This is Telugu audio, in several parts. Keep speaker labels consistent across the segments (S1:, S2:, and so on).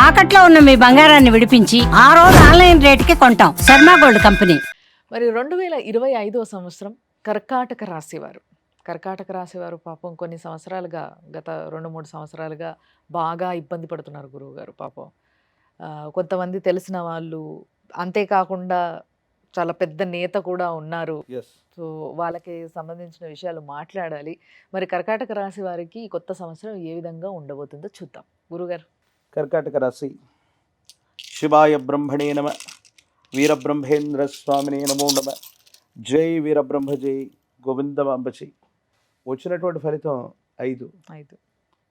S1: తాకట్లో ఉన్న మీ బంగారాన్ని విడిపించి ఆ రోజు ఆన్లైన్ రేటుకి కొంటాం. Sharma gold company.
S2: మరి 2025వ సంవత్సరం కర్కాటక రాశివారు. కర్కాటక రాశివారు పాపం కొన్ని సంవత్సరాలుగా గత 2, 3 సంవత్సరాలుగా బాగా ఇబ్బంది పడుతున్నారు గురువుగారు పాపం. కొంతమంది తెలిసిన వాళ్ళు, అంతేకాకుండా చాలా పెద్ద నేత కూడా ఉన్నారు.
S3: యెస్.
S2: సో, వాళ్ళకి సంబంధించిన విషయాలు మాట్లాడాలి. మరి కర్కాటక రాశి వారికి ఈ కొత్త సంవత్సరం ఏ విధంగా ఉండబోతుందో చూద్దాం. గురుగారు.
S3: కర్కాటక రాశి. శివాయ బ్రహ్మణే నమ. వీరబ్రహ్మేంద్ర స్వామినే నమో నమ. జై వీరబ్రహ్మ జై గోవిందమాంబచి. వచ్చినటువంటి ఫలితం 5.
S2: 5.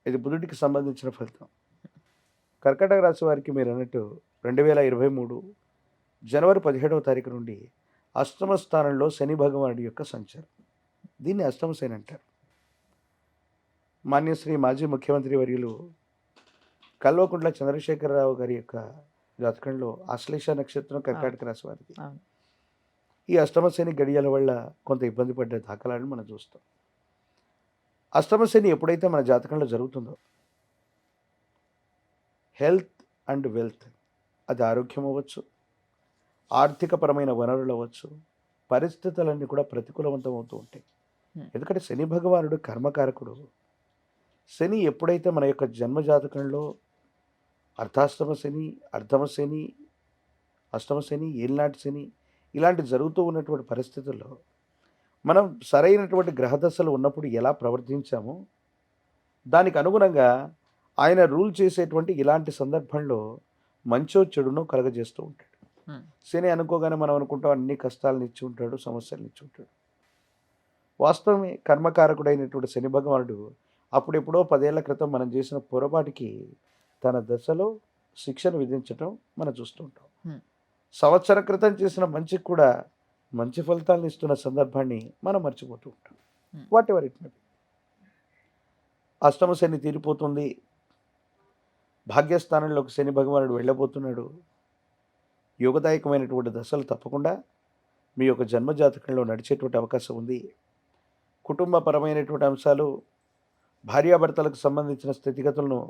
S3: ఇది బుధుడికి సంబంధించిన ఫలితం. కర్కాటక రాశి వారికి మీరు అన్నట్టు 2023 జనవరి 17వ తారీఖు నుండి అష్టమ స్థానంలో శని భగవానుడి యొక్క సంచారం. దీన్ని అష్టమ శని అంటారు. మాన్యశ్రీ మాజీ ముఖ్యమంత్రి వర్యులు కల్వకుంట్ల చంద్రశేఖరరావు గారి యొక్క జాతకంలో ఆశ్లేష నక్షత్రం కర్కాటక రాశి వారికి.
S2: అవును.
S3: ఈ అష్టమ శని గడియల వల్ల కొంత ఇబ్బంది పడ్డ దాఖలాలను మనం చూస్తాం. అష్టమ శని ఎప్పుడైతే మన జాతకంలో జరుగుతుందో హెల్త్ అండ్ వెల్త్, అది ఆరోగ్యం అవ్వచ్చు, ఆర్థికపరమైన వనరులు అవ్వచ్చు, పరిస్థితులన్నీ కూడా ప్రతికూలవంతం అవుతూ ఉంటాయి. ఎందుకంటే శని భగవానుడు కర్మకారకుడు. శని ఎప్పుడైతే మన యొక్క జన్మజాతకంలో అర్ధాష్టమ శని, అర్ధమ శని, అష్టమ శని, ఏలినాటి శని ఇలాంటి జరుగుతూ ఉన్నటువంటి పరిస్థితుల్లో మనం సరైనటువంటి గ్రహదశలు ఉన్నప్పుడు ఎలా ప్రవర్తించామో దానికి అనుగుణంగా ఆయన రూల్ చేసేటువంటి ఇలాంటి సందర్భంలో మంచో చెడునో కలగజేస్తూ ఉంటాడు. శని అనుకోగానే మనం అనుకుంటాం అన్ని కష్టాలను ఇచ్చి ఉంటాడు, సమస్యలను ఇచ్చి ఉంటాడు. వాస్తవమే, కర్మకారకుడైనటువంటి శని భగవానుడు అప్పుడెప్పుడో 10 ఏళ్ల క్రితం మనం చేసిన పొరపాటుకి తన దశలో శిక్షను విధించటం మనం చూస్తూ ఉంటాం. సంవత్సరం క్రితం చేసిన మంచికి కూడా మంచి ఫలితాలను ఇస్తున్న సందర్భాన్ని మనం మర్చిపోతూ ఉంటాం. What ever it may be. అష్టమ శని తీరిపోతుంది, భాగ్యస్థానంలోకి శని భగవానుడు వెళ్ళబోతున్నాడు. యోగదాయకమైనటువంటి దశలు తప్పకుండా మీ యొక్క జన్మజాతకంలో నడిచేటువంటి అవకాశం ఉంది. కుటుంబపరమైనటువంటి అంశాలు, భార్యాభర్తలకు సంబంధించిన స్థితిగతులను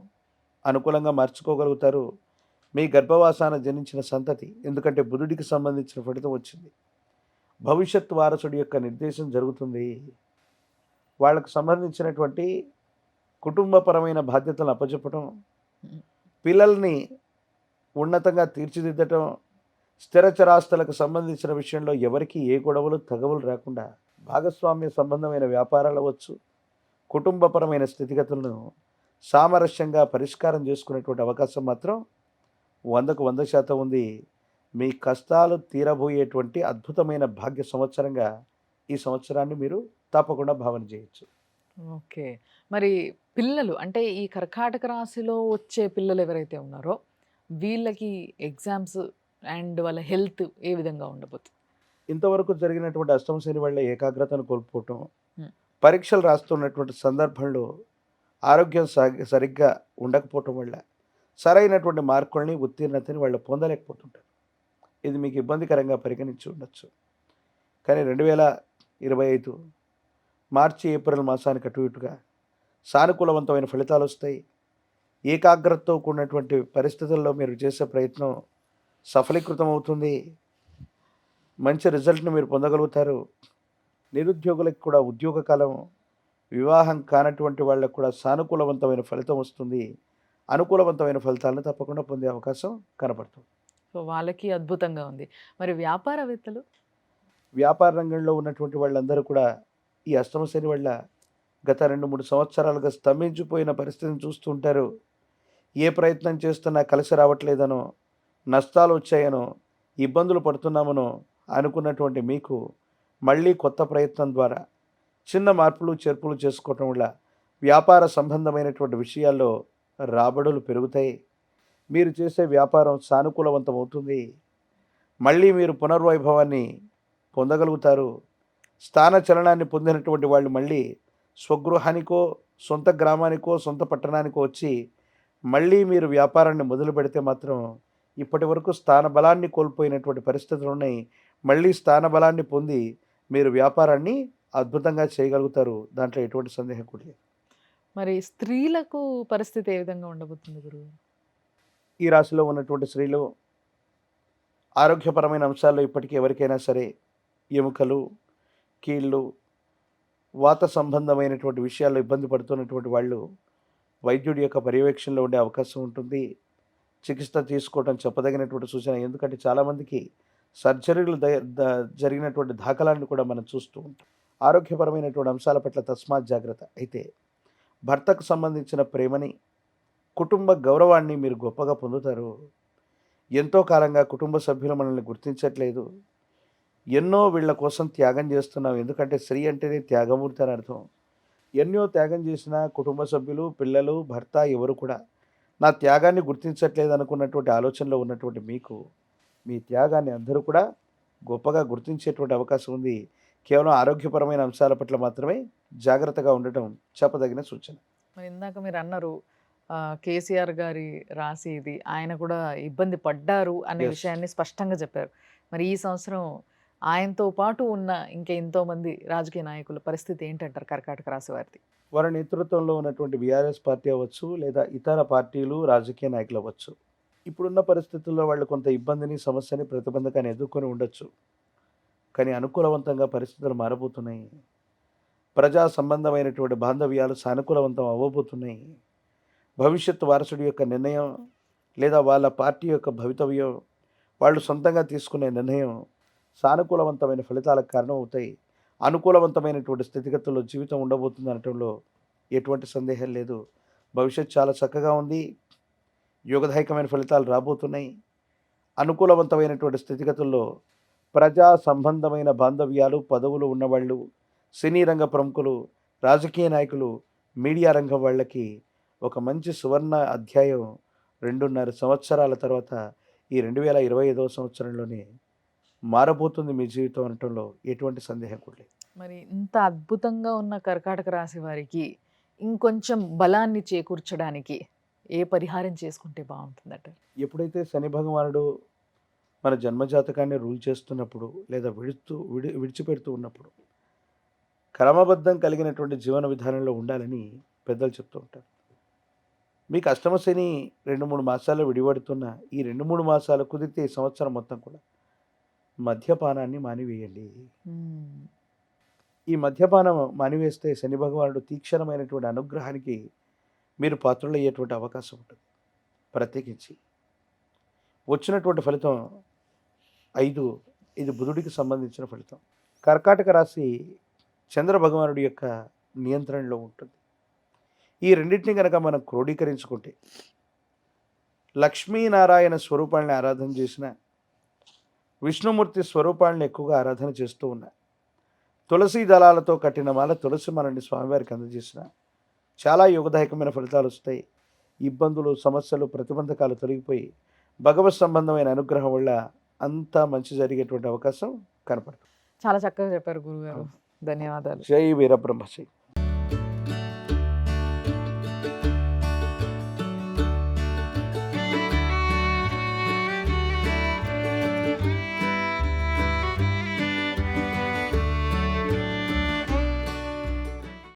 S3: అనుకూలంగా మార్చుకోగలుగుతారు. మీ గర్భవాసాన జనించిన సంతతి, ఎందుకంటే బుధుడికి సంబంధించిన ఫలితం వచ్చింది, భవిష్యత్ వారసుడి యొక్క నిర్దేశం జరుగుతుంది. వాళ్ళకు సంబంధించినటువంటి కుటుంబపరమైన బాధ్యతలను అప్పచెప్పటం, పిల్లల్ని ఉన్నతంగా తీర్చిదిద్దటం, స్థిరచరాస్తులకు సంబంధించిన విషయంలో ఎవరికి ఏ గొడవలు తగవులు రాకుండా భాగస్వామ్య సంబంధమైన వ్యాపారాలు అవ్వచ్చు, కుటుంబపరమైన స్థితిగతులను సామరస్యంగా పరిష్కారం చేసుకునేటువంటి అవకాశం మాత్రం 100కు 100% ఉంది. మీ కష్టాలు తీరబోయేటువంటి అద్భుతమైన భాగ్య సంవత్సరంగా ఈ సంవత్సరాన్ని మీరు తప్పకుండా భావన చేయొచ్చు.
S2: ఓకే. మరి పిల్లలు అంటే ఈ కర్కాటక రాశిలో వచ్చే పిల్లలు ఎవరైతే ఉన్నారో వీళ్ళకి ఎగ్జామ్స్ అండ్ వాళ్ళ హెల్త్ ఏ విధంగా ఉండబోతుంది?
S3: ఇంతవరకు జరిగినటువంటి అష్టమ శని వల్ల ఏకాగ్రతను కోల్పోవటం,
S2: Hmm.
S3: పరీక్షలు రాస్తున్నటువంటి సందర్భంలో ఆరోగ్యం సరిగ్గా ఉండకపోవటం వల్ల సరైనటువంటి మార్కుల్ని, ఉత్తీర్ణతని వాళ్ళు పొందలేకపోతుంటారు. ఇది మీకు ఇబ్బందికరంగా పరిగణించి ఉండొచ్చు. కానీ 2025 మార్చి, ఏప్రిల్ మాసానికి అటు ఇటుగా సానుకూలవంతమైన ఫలితాలు వస్తాయి. ఏకాగ్రతతో కూడినటువంటి పరిస్థితుల్లో మీరు చేసే ప్రయత్నం సఫలీకృతం అవుతుంది. మంచి రిజల్ట్ని మీరు పొందగలుగుతారు. నిరుద్యోగులకు కూడా ఉద్యోగ కాలం, వివాహం కానటువంటి వాళ్ళకు కూడా సానుకూలవంతమైన ఫలితం వస్తుంది. అనుకూలవంతమైన ఫలితాలను తప్పకుండా పొందే అవకాశం కనపడుతుంది.
S2: సో వాళ్ళకి అద్భుతంగా ఉంది. మరి వ్యాపారవేత్తలు?
S3: వ్యాపార రంగంలో ఉన్నటువంటి వాళ్ళందరూ కూడా ఈ అష్టమ శని వల్ల గత 2-3 సంవత్సరాలుగా స్తంభించిపోయిన పరిస్థితిని చూస్తూ ఉంటారు. ఏ ప్రయత్నం చేస్తున్నా కలిసి రావట్లేదనో, నష్టాలు వచ్చాయనో, ఇబ్బందులు పడుతున్నామనో అనుకున్నటువంటి మీకు మళ్ళీ కొత్త ప్రయత్నం ద్వారా చిన్న మార్పులు చేర్పులు చేసుకోవటం వల్ల వ్యాపార సంబంధమైనటువంటి విషయాల్లో రాబడులు పెరుగుతాయి. మీరు చేసే వ్యాపారం సానుకూలవంతం అవుతుంది. మళ్ళీ మీరు పునర్వైభవాన్ని పొందగలుగుతారు. స్థాన చలనాన్ని పొందినటువంటి వాళ్ళు మళ్ళీ స్వగృహానికో, సొంత గ్రామానికో, సొంత పట్టణానికో వచ్చి మళ్ళీ మీరు వ్యాపారాన్ని మొదలు పెడితే మాత్రం ఇప్పటి వరకు స్థాన బలాన్ని కోల్పోయినటువంటి పరిస్థితులు ఉన్నాయి. మళ్ళీ స్థాన బలాన్ని పొంది మీరు వ్యాపారాన్ని అద్భుతంగా చేయగలుగుతారు. దాంట్లో ఎటువంటి సందేహం కూడా లేదు.
S2: మరి స్త్రీలకు పరిస్థితి ఏ విధంగా ఉండబోతుంది గురువు?
S3: ఈ రాశిలో ఉన్నటువంటి స్త్రీలు ఆరోగ్యపరమైన అంశాల్లో ఇప్పటికీ ఎవరికైనా సరే ఎముకలు, కీళ్ళు, వాత సంబంధమైనటువంటి విషయాల్లో ఇబ్బంది పడుతున్నటువంటి వాళ్ళు వైద్యుడి యొక్క పర్యవేక్షణలో ఉండే అవకాశం ఉంటుంది. చికిత్స తీసుకోవడం చెప్పదగినటువంటి సూచన. ఎందుకంటే చాలామందికి సర్జరీలు జరిగినటువంటి దాఖలాలను కూడా మనం చూస్తూ ఉంటాం. ఆరోగ్యపరమైనటువంటి అంశాల పట్ల తస్మాత్ జాగ్రత్త. అయితే భర్తకు సంబంధించిన ప్రేమని, కుటుంబ గౌరవాన్ని మీరు గొప్పగా పొందుతారు. ఎంతో కాలంగా కుటుంబ సభ్యులు మనల్ని గుర్తించట్లేదు, ఎన్నో వీళ్ళ కోసం త్యాగం చేస్తున్నాం. ఎందుకంటే స్త్రీ అంటేనే త్యాగమూర్తి అని అర్థం. ఎన్నో త్యాగం చేసిన కుటుంబ సభ్యులు, పిల్లలు, భర్త ఎవరు కూడా నా త్యాగాన్ని గుర్తించట్లేదు అనుకున్నటువంటి ఆలోచనలో ఉన్నటువంటి మీకు మీ త్యాగాన్ని అందరూ కూడా గొప్పగా గుర్తించేటువంటి అవకాశం ఉంది. కేవలం ఆరోగ్యపరమైన అంశాల పట్ల మాత్రమే జాగ్రత్తగా ఉండటం చెప్పదగిన సూచన.
S2: మరి ఇందాక మీరు అన్నారు కేసీఆర్ గారి రాశి ఇది, ఆయన కూడా ఇబ్బంది పడ్డారు అనే
S3: Yes.
S2: విషయాన్ని స్పష్టంగా చెప్పారు. మరి ఈ సంవత్సరం ఆయనతో పాటు ఉన్న ఇంకా ఎంతో మంది రాజకీయ నాయకుల పరిస్థితి ఏంటంటారు కర్కాటక రాశి వారిది?
S3: వారి నేతృత్వంలో ఉన్నటువంటి బీఆర్ఎస్ పార్టీ అవ్వచ్చు, లేదా ఇతర పార్టీలు, రాజకీయ నాయకులు అవ్వచ్చు, ఇప్పుడున్న పరిస్థితుల్లో వాళ్ళు కొంత ఇబ్బందిని, సమస్యని, ప్రతిబంధకాన్ని ఎదుర్కొని ఉండొచ్చు. కానీ అనుకూలవంతంగా పరిస్థితులు మారబోతున్నాయి. ప్రజా సంబంధమైనటువంటి బాంధవ్యాలు సానుకూలవంతం అవ్వబోతున్నాయి. భవిష్యత్ వారసుడి యొక్క నిర్ణయం లేదా వాళ్ళ పార్టీ యొక్క భవితవ్యం, వాళ్ళు సొంతంగా తీసుకునే నిర్ణయం సానుకూలవంతమైన ఫలితాలకు కారణం అవుతాయి. అనుకూలవంతమైనటువంటి స్థితిగతుల్లో జీవితం ఉండబోతుంది అనటంలో ఎటువంటి సందేహం లేదు. భవిష్యత్ చాలా చక్కగా ఉంది. యోగదాయకమైన ఫలితాలు రాబోతున్నాయి. అనుకూలవంతమైనటువంటి స్థితిగతుల్లో ప్రజా సంబంధమైన బాంధవ్యాలు, పదవులు ఉన్నవాళ్ళు, సినీ రంగ ప్రముఖులు, రాజకీయ నాయకులు, మీడియా రంగం వాళ్ళకి ఒక మంచి సువర్ణ అధ్యాయం 2.5 సంవత్సరాల తర్వాత ఈ 2025వ సంవత్సరంలోనే మారబోతుంది మీ జీవితం అనటంలో ఎటువంటి సందేహం కూడా లేదు.
S2: మరి ఇంత అద్భుతంగా ఉన్న కర్కాటక రాశి వారికి ఇంకొంచెం బలాన్ని చేకూర్చడానికి ఏ పరిహారం చేసుకుంటే బాగుంటుందట?
S3: ఎప్పుడైతే శని భగవానుడు మన జన్మజాతకాన్ని రూల్ చేస్తున్నప్పుడు లేదా విడిచిపెడుతూ ఉన్నప్పుడు క్రమబద్ధం కలిగినటువంటి జీవన విధానంలో ఉండాలని పెద్దలు చెప్తూ ఉంటారు. మీకు అష్టమ శని 2-3 మాసాల్లో విడిపడుతున్న ఈ 2-3 మాసాలు కుదిరితే ఈ సంవత్సరం మొత్తం కూడా మద్యపానాన్ని మానివేయండి. ఈ మద్యపానం మానివేస్తే శని భగవానుడు తీక్షణమైనటువంటి అనుగ్రహానికి మీరు పాత్రులయ్యేటువంటి అవకాశం ఉంటుంది. ప్రత్యేకించి వచ్చినటువంటి ఫలితం 5, ఇది బుధుడికి సంబంధించిన ఫలితం. కర్కాటక రాశి చంద్ర భగవానుడి యొక్క నియంత్రణలో ఉంటుంది. ఈ రెండింటిని కనుక మనం క్రోడీకరించుకుంటే, లక్ష్మీనారాయణ స్వరూపాన్ని ఆరాధన చేసిన, విష్ణుమూర్తి స్వరూపాన్ని ఎక్కువగా ఆరాధన చేస్తూ ఉన్నా, తులసి దళాలతో కట్టిన మాల తులసి మనల్ని స్వామివారికి అందజేసిన చాలా యోగదాయకమైన ఫలితాలు వస్తాయి. ఇబ్బందులు, సమస్యలు, ప్రతిబంధకాలు తొలగిపోయి భగవత్ సంబంధమైన అనుగ్రహం వల్ల అంతా మంచి జరిగేటువంటి అవకాశం కనపడుతుంది.
S2: చాలా చక్కగా చెప్పారు గురుగారు. ధన్యవాదాలు.
S3: జై వీరబ్రహ్మశ్రీ.